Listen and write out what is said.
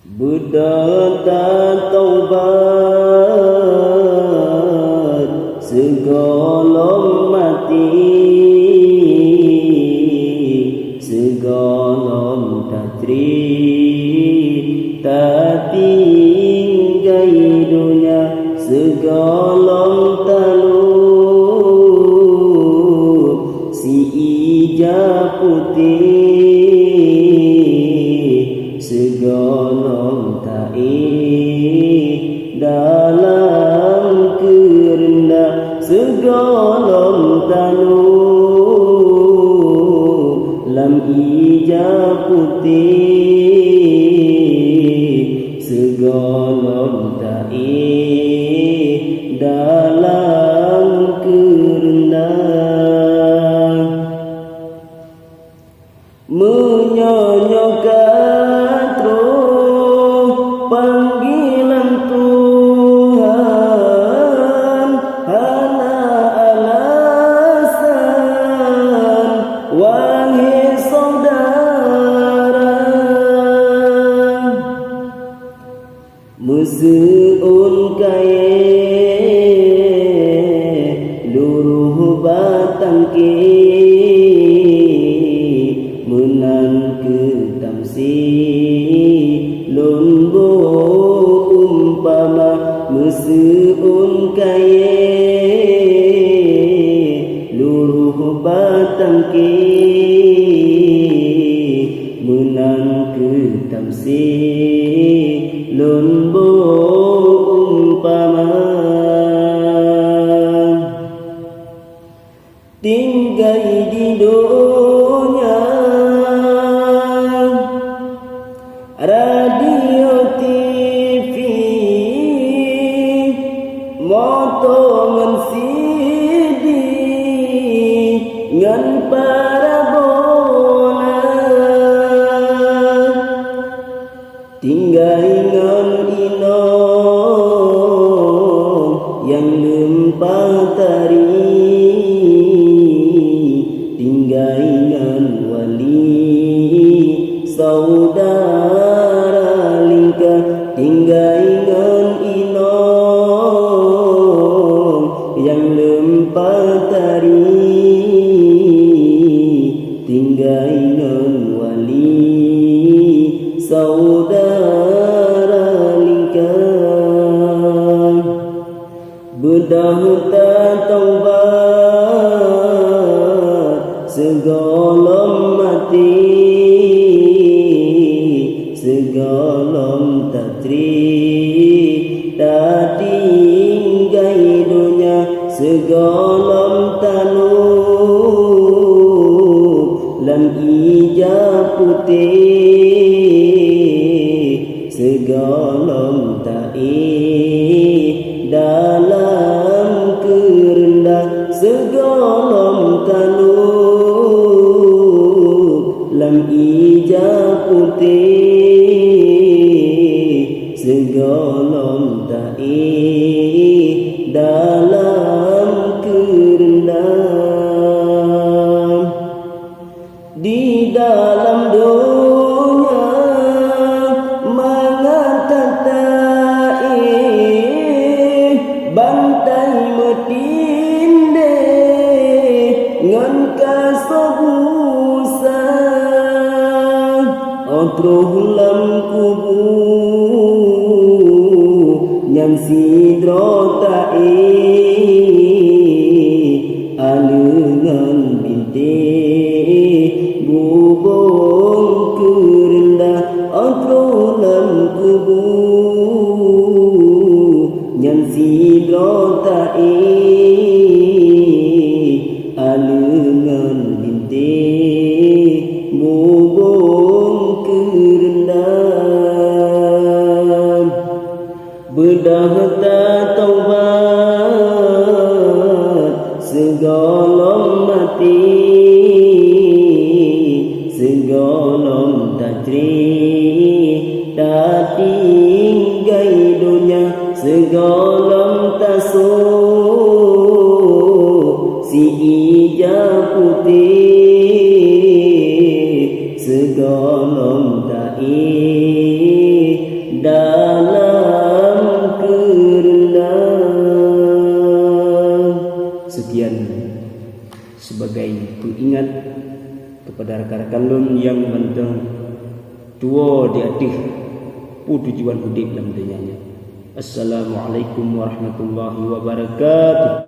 Berdata taubat segolong mati, segolong tatri tatinggai dunia, segolong talu si ija putih, segolong ta'i dalam kerendah, segolong talu lam ija putih, segolong ta'i dalam kerendah, menyonyokan roh panggilan Tuhan, hana alasan wahai saudara, meseun kaye luruh batang ke menan ke tamsi lombo umpama, meseun kaye luruh batang ke menan ke tamsi lombo umpama, tinggal di dunia radio TV motongan CD ngan parabola, tinggal ngan inong yang lempang tari, tinggal ngan wali saudara lingkah, tinggal ngan inong yang lempang tari, tinggal ngan wali saudara lingkah, bedah taubat segolong mati, segolong tatri tatinggai dunia, segolong talu lam ija putih, segolong ta'i dalam kerendah, segolong talu lam ija putih, segolong ta'i dalam kerendah, di dalam dunia mengatai bantai metinde ngan kasobusa, otruh lam kubu nyan sidro ta'i alungan binti bubong kerendah, otruh lam kubu nyan sidro ta'i alungan binti bubong kerendah, bedah taubat segolong mati, segolong tatri tatinggai dunia, segolong tasuk si ija putih, segolong ta'i dalam kerendah. Sekian sebagai pengingat kepada rakan-rakan lun yang mentang tua di atas tujuan hidup dalam dunia. Assalamualaikum warahmatullahi wabarakatuh.